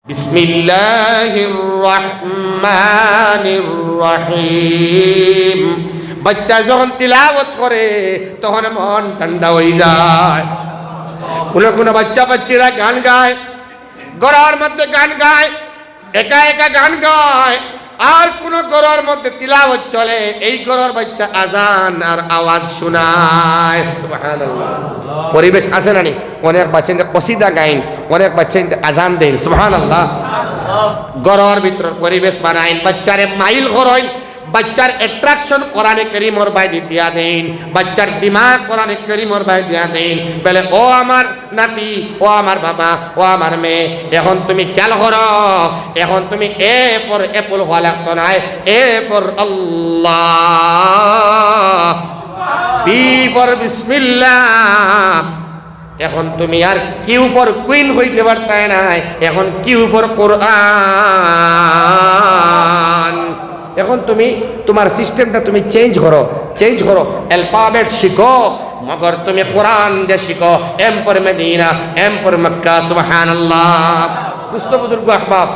বিসমিল্লাহির রহমানির রহিম। বাচ্চা যখন তিলাওয়াত করে তখন মন ঠান্ডা হয়ে যায়। কোনো বাচ্চা বাচ্চারা গান গায়, গড়ার মধ্যে গান গায়, একা একা গান গায়। আর কোন গড়ার মধ্যে তিলাওয়াত চলে, এই গড়ার বাচ্চা আজান আর আওয়াজ শোনায়। সুবহানাল্লাহ। পরিবেশ আছে না? অনেক বাচ্চা কসিদা গাইন, অনেক বাচ্চা আজান দেন। সুবহানাল্লাহ। গড়ার ভিতর পরিবেশ বানাইন, বাচ্চারে মাইল করেন, বাচ্চার অ্যাট্রাকশন কোরআনে কারীমের বাইরে দিয়া দেন, বাচ্চার দিমাগ কোরআনে কারীমের বাইরে দিয়া দেন। বলে ও আমার নাতি, ও আমার বাবা, ও আমার মেয়ে, এখন তুমি খেয়াল করো, এখন তুমি এ ফর অ্যাপল হওয়া লাগতো না, A for Allah, B for বিসমিল্লাহ। এখন তুমি আর কিউ ফর কুইন হইতে পারতাই না, এখন কিউ ফর কোরআন। এখন তুমি তোমার সিস্টেমটা তুমি চেঞ্জ করো। অ্যালফাবেট শিখো, মগর তুমি কোরআন দিয়ে শিখো। এম পর মদিনা, এম পর মক্কা। সুবহানাল্লাহ। দুস্থ বুজুর্গ আহবাব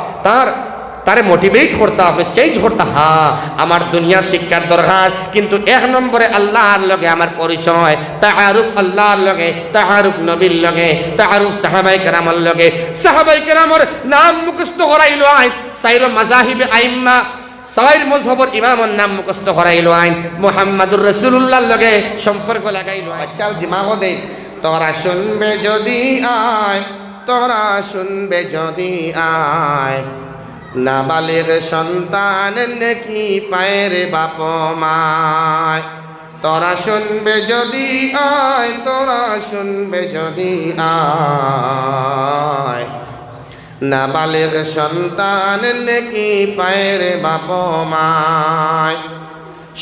তারে মোটিভেট করতা, আপনি চেঞ্জ করতা। হ্যাঁ, আমার দুনিয়ার শিক্ষার দরকার, কিন্তু এক নম্বরে আল্লাহর লগে আমার পরিচয়, তাআরুফ আল্লাহর লগে, তাআরুফ নবীর লগে, তাআরুফ সাহাবায়ে কেরামের লগে। সাহাবায়ে কেরামের নাম মুখস্থ করাইলো আইন, সাইর মাযাহিবে আইম্মা, সাইর মযহবের ইমামের নাম মুখস্থ করাইলো আইন, মুহাম্মাদুর রাসূলুল্লাহর লগে সম্পর্ক লাগাইলো। বাচ্চার দিমাগও দেই, তোরা শুনবে যদি আয়, তোরা শুনবে যদি আয়, নাবালিগ সন্তান নেকি পায় রে বাপ মায়। তোরা শুনবে যদি আয়, তোরা শুনবে যদি আয়, নাবালিগ সন্তান নেকি পায় রে বাপ মায়।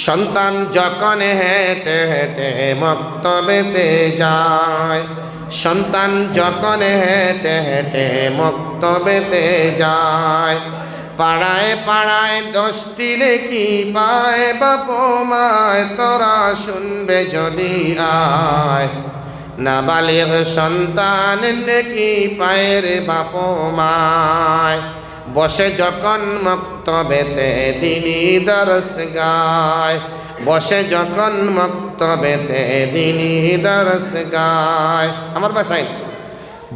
সন্তান যখন হেঁটে হেঁটে মক্তবেতে যায়, সন্তান যখন হেঁটে হেঁটে মক্তবেতে যায়, পাড়ায় পাড়ায় 10টি নেকি পায় বাপ মায়। তোরা শুনবে যদি আয়, নাবালিগ সন্তান নেকি পায় রে বাপ মায়। বসে যখন মক্তবেতে দিনী দরস গায়, বসে যখন মক্তবেতে দিনী দরস গায়। আমার বাসায়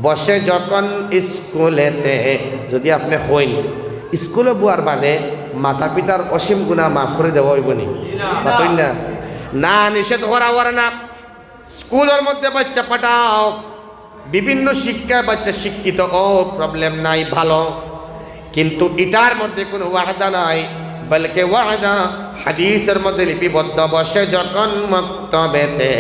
বসে যখন স্কুলেতে, যদি আপনি হইন স্কুলে বুয়ার বাদে মাতা পিতার অসীম গুণা মাফ করে দেওয়া হইব নি? না, নিষেধ করা ওর না। স্কুলের মধ্যে বাচ্চা পাঠাও, বিভিন্ন শিক্ষায় বাচ্চা শিক্ষিত, ও প্রবলেম নাই, ভালো। কিন্তু এটার মধ্যে কোনো ওয়াদা নাই, বলকে ওয়াদা হাদিসের মধ্যে লিপিবদ্ধ। বসে যখন মক্তবেতে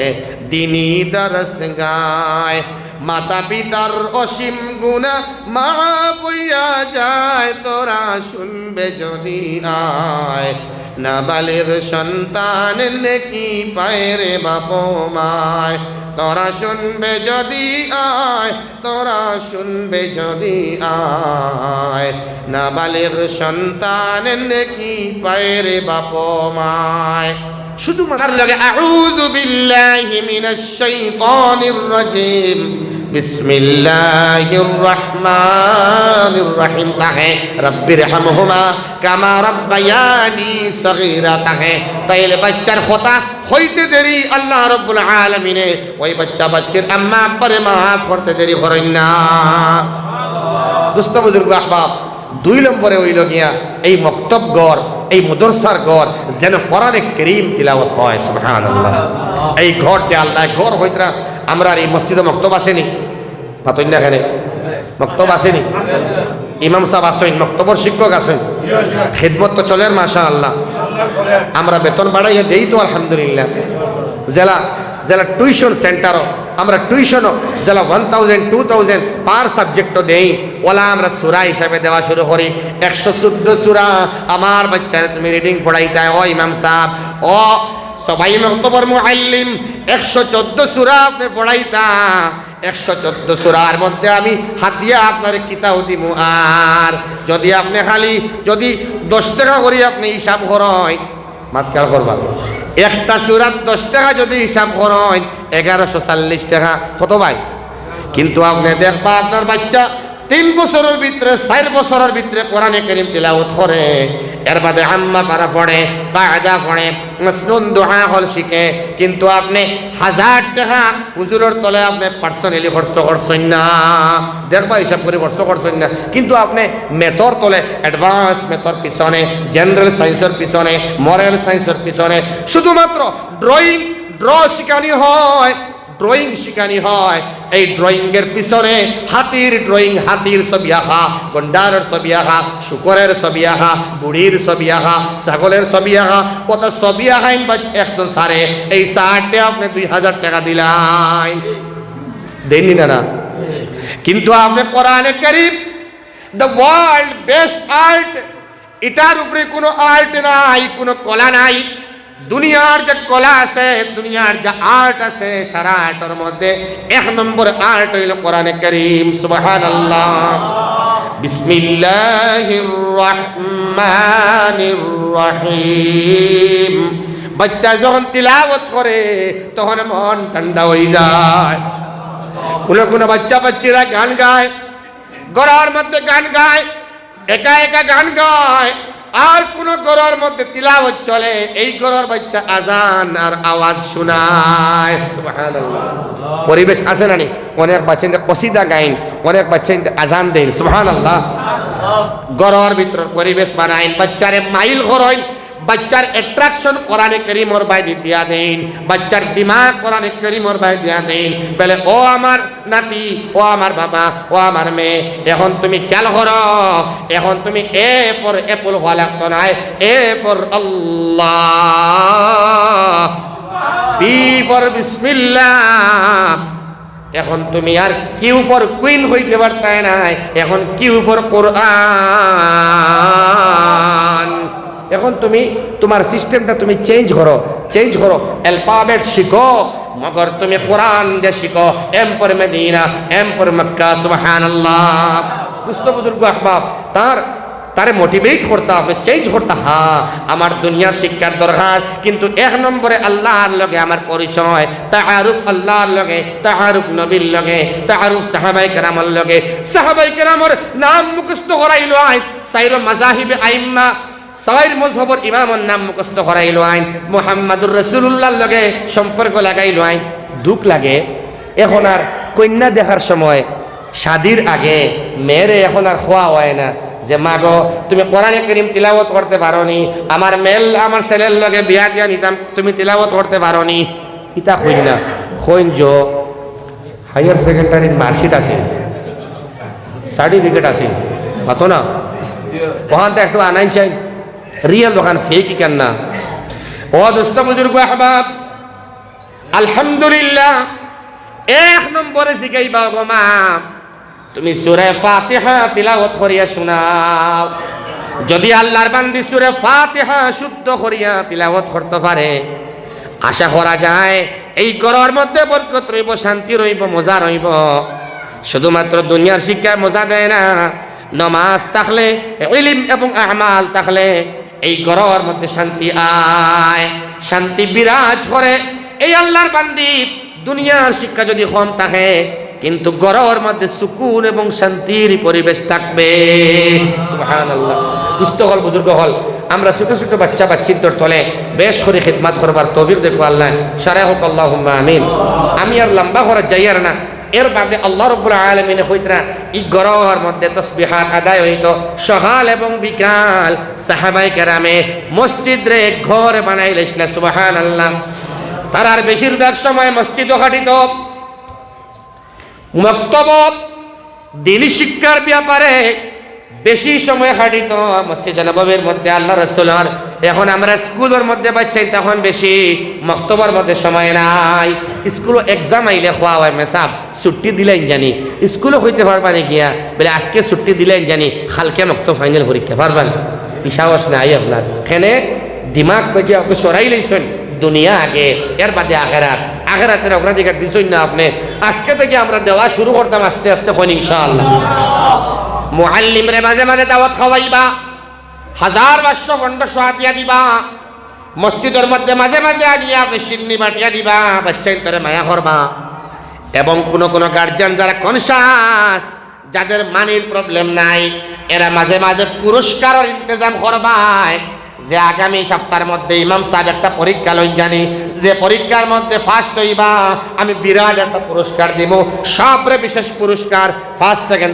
দিনী দরস গায়, মাতা পিতার অসীম গুনাহ মাফ হইয়া যায়। তোরা শুনবে যদি আয়, নাবালিগ সন্তান নেকি পায় রে বাপ মায়। তোরা শুনবে যদি আয়, তোরা শুনবে যদি আয়, নাবালিগ সন্তান নেকি পায় রে বাপ মায়। শুধু মার লগে আউযু বিল্লাহি মিনাশ শাইতানির রাজিম, বিসমিল্লাহির রহমানির রহিম তাহে, রব্বিরহামহুমা কামা রাব্বায়ানি সগীরা তাহে। তাইলে বাচ্চার কথা হইতে দেরি আল্লাহ রাব্বুল আলামিনে ওই বাচ্চার আম্মা আব্বারে মাফ করতে দেরি করেন না। দোস্ত বুজুর্গ আহবাব, 2 নম্বরে হইল গিয়া এই মক্তব ঘর, এই মাদ্রাসার ঘর যেন কোরআনে কারীম তিলাওয়াত হয়। সুবহানাল্লাহ। এই ঘরটা আল্লাহ ঘর হইতরা। আমরা এই মসজিদে মক্তব আসেনি? পাতই না এখানে মক্তব আসেনি? ইমাম সাহেব আসেন, মক্তবর শিক্ষক আসেন, খিদমত তো চলের মাশাআল্লাহ। আমরা বেতন বাড়াইয়া দেই তো আলহামদুলিল্লাহ। জেলা টিউশন সেন্টারও আমরা টিউশনও জেলা 1000 2000 পার সাবজেক্টও দেই। ওলা আমরা সূরা হিসাবে দেওয়া শুরু করি। 114 সূরা আমার বাচ্চারে তুমি রিডিং পড়াইতে হয়। ও ইমাম সাহেব, ও সবাই মক্তবর মুআল্লিম, 114 সূরা আপনি পড়াইতা। 114 সূরার মধ্যে আমি হাত দিয়া আপনার কিতাব দিব। আর যদি আপনি খালি যদি 10 টাকা করে আপনি হিসাব করেন, মাত্রা করবা একটা সূরাত 10 টাকা যদি হিসাব করেন 1140 টাকা কত ভাই? কিন্তু আপনি দেখবা আপনার বাচ্চা 3 বছরের ভিতরে 4 বছরের ভিতরে কোরআনে কারীম তিলাওয়াত করে, এর বাদে আম্মা পারা পড়ে, বায়দা পড়ে, মাসনুন দোয়া হল শিখে, কিন্তু আপনি 1000 টাকা হুজুরের তলে আপনি পার্সোনালি খরচ করছেন না, দেখবা হিসাব করে খরচ করছেন না, কিন্তু আপনি মেথর তলে অ্যাডভান্স মেথর পিছনে, জেনারেল সায়েন্সের পিছনে, মরাল সায়েন্সের পিছনে শুধুমাত্র ড্র শিখানি হয়, ড্রয়িং শিখানি হয়। এই ড্রয়িংয়ের পিছনে হাতির ড্রয়িং, হাতির ছবি আঁকা, গন্ডারের ছবি আঁকা, শুকরের ছবি আঁকা, গুড়ির ছবি আঁকা, ছাগলের ছবি আঁকা, কত ছবি আঁকাইন বা একজন সারে এই 4টে আপনি 2000 টাকা দিলেন, দেননি না? কিন্তু আপনি কোরআনে কারীম দ্য ওয়ার্ল্ড বেস্ট আর্ট, এটার উপরে কোনো আর্ট নাই, কোনো কলা নাই। দুনিয়ার যে কলা আছে, দুনিয়ার যে আর্ট আছে, সারা আর্টের মধ্যে 1 নম্বর আর্ট হইল কোরআনে কারীম। সুবহানাল্লাহ। বিসমিল্লাহির রহমানির রহিম। বাচ্চা যখন তিলাওয়াত করে তখন মন ঠান্ডা হয়ে যায়। কোনো বাচ্চারা গান গায়, গড়ার মধ্যে গান গায়, একা একা গান গায়, আর কোন গড়ার মধ্যে তিলাওয়াত চলে, এই গড়ার বাচ্চা আজান আর আওয়াজ শোনায়। সুবহানাল্লাহ। পরিবেশ আছে না? অনেক বাচ্চা কসিদা গাইন, অনেক বাচ্চা আজান দেন। সুবহানাল্লাহ। গড়ার ভিতর পরিবেশ বানাইন, বাচ্চারে মাইল করেন, বাচ্চার অ্যাট্রাকশন কোরআনে কারীমর বাইরে দিয়া দেন, বাচ্চার দিমাগ কোরআনে কারীমর বাইরে দিয়া দেন। বলে ও আমার নাতি, ও আমার বাবা, ও আমার মেয়ে, এখন তুমি খেয়াল করো, এখন তুমি এ ফর অ্যাপল হওয়া লাগতো না, A for Allah, B for বিসমিল্লাহ। এখন তুমি আর কিউ ফর কুইন হইতে পারতে না, এখন কিউ ফর কোরআন। এখন তুমি তোমার সিস্টেমটা তুমি চেঞ্জ করো, অ্যালফাবেট শিখো, মগর তুমি কোরআন দিয়ে শিখো। এম পর মদিনা, এম পর মক্কা। সুবহানাল্লাহ। বুঝতে বুজুর্গ আহবাব, তারে মোটিভেট করতে হবে, চেঞ্জ করতে। হ্যাঁ, আমার দুনিয়ার শিক্ষার দরকার, কিন্তু 1 নম্বরে আল্লাহর লগে আমার পরিচয়, তাআরুফ আল্লাহর লগে, তাআরুফ নবীর লগে, তাআরুফ সাহাবায়ে কেরামের লগে। সাহাবায়ে কেরামের নাম মুখস্থ করাইল আইন, 4 মাযাহিবে আইম্মা, 4 মযহবের ইমামের নাম মুখস্থ করাইল আইন, মুহাম্মাদুর রাসূলুল্লাহর লগে সম্পর্ক লাগাইল আইন। দুঃখ লাগে এখন আর কন্যা দেখার সময়, শাদির আগে মেয়েরে এখন আর খোয়া হয় না যে মা গো তুমি কোরআনে কারীম তিলাওয়াত করতে পারো নি, আমার ছেলের লগে বিয়া দিয়া নিতাম, তুমি তিলাওয়াত করতে পারো নি। ইতা কইন না, কইন যে হায়ার সেকেন্ডারির মার্কশিট আছে, সার্টিফিকেট আছে, হতো না, ওখান থেকে একটু আনাই চাই, রিয়েল দোকান ফেক কেন না। ও দোস্ত বুজুর্গ আহবাব, আলহামদুলিল্লাহ 1 নম্বরে শিখাইবা গো মা, তুমি সূরা ফাতিহা তিলাওয়াত করিয়া শোনাও। যদি আল্লাহর বান্দি সূরা ফাতিহা শুদ্ধ করিয়া তিলাওয়াত করতে পারে, আশা করা যায় এই ঘরের মধ্যে বরকত রইব, শান্তি রইব, মজা রইব। শুধুমাত্র দুনিয়ার শিক্ষা মজা দেয় না, নামাজ থাকলে, ইলম এবং আমাল থাকলে এই ঘরের মধ্যে শান্তি আয়, শান্তি বিরাজ করে। এই আল্লাহর বান্দি দুনিয়ার শিক্ষা যদি কম থাকে, কিন্তু ঘরের মধ্যে সুকুন এবং শান্তির পরিবেশ থাকবে। সুবহানাল্লাহ। দুস্থ হল, বুজুর্গ হল, আমরা ছোট ছোট বাচ্চা বাচ্চির তলে বেশ করে খিদমাত করবার তৌফিক দেখো আল্লাহ, সারা হোক আল্লাহুম্মা আমিন। আমি আর লম্বা করে যাইয়ার না, এর বাদে আল্লাহ রাব্বুল আলামিন কইতরা ই ঘরের মধ্যে তাসবিহাত আদায় হইতো সকাল এবং বিকাল। সাহাবায়ে কেরামে মসজিদ রে ঘর বানাইলেছিল। সুবহানাল্লাহ। তারার বেশিরভাগ সময় মসজিদও খাটিত, মক্তব দ্বীনি শিক্ষার ব্যাপারে বেশি সময় খাটিত মসজিদে নববীর মধ্যে আল্লাহ রাসূলের। এখন আমরা স্কুলের মধ্যে বাচ্চাই তখন বেশি, মক্তবের মধ্যে সময় নাই। স্কুলে এক্সাম আইলে খোয়া হয় মেসাব, ছুটি দিলেন জানি, স্কুলে হইতে পারবানি গিয়া বলে আজকে ছুটি দিলেন জানি, খালকে মক্তব ফাইনাল পরীক্ষা পারবেন, ইসাহস নাই আপনার। এখানে দিমাগ থেকে অত সরাই লইছেন দুনিয়া আগে, এর বাদে আখেরাত। আখেরাতের অগ্রাধিকার দিছেন না আপনি। আজকে থেকে আমরা দেওয়া শুরু করতাম আস্তে আস্তে হন ইনশাআল্লাহ। মুআল্লিমরে মাঝে মাঝে দাওয়াত খাওয়াইবা, 1500 দিয়া দিবা, মসজিদের মধ্যে মাঝে মাঝে আনিয়া আপনি সিন্নি বাটিয়া দিবা, বাচ্চাই তোরে মায়া করবা। এবং কোন গার্জিয়ান যারা কনসাস, যাদের মানির প্রবলেম নাই এরা মাঝে মাঝে পুরস্কারের ইন্তজাম করবায় যে আগামী সপ্তাহের মধ্যে ইমাম সাহেব একটা পরীক্ষা লই জানি যে পরীক্ষার মধ্যে ফার্স্ট হইবা আমি বিরাট একটা পুরস্কার দিব সবরে বিশেষ পুরস্কার ফার্স্ট সেকেন্ড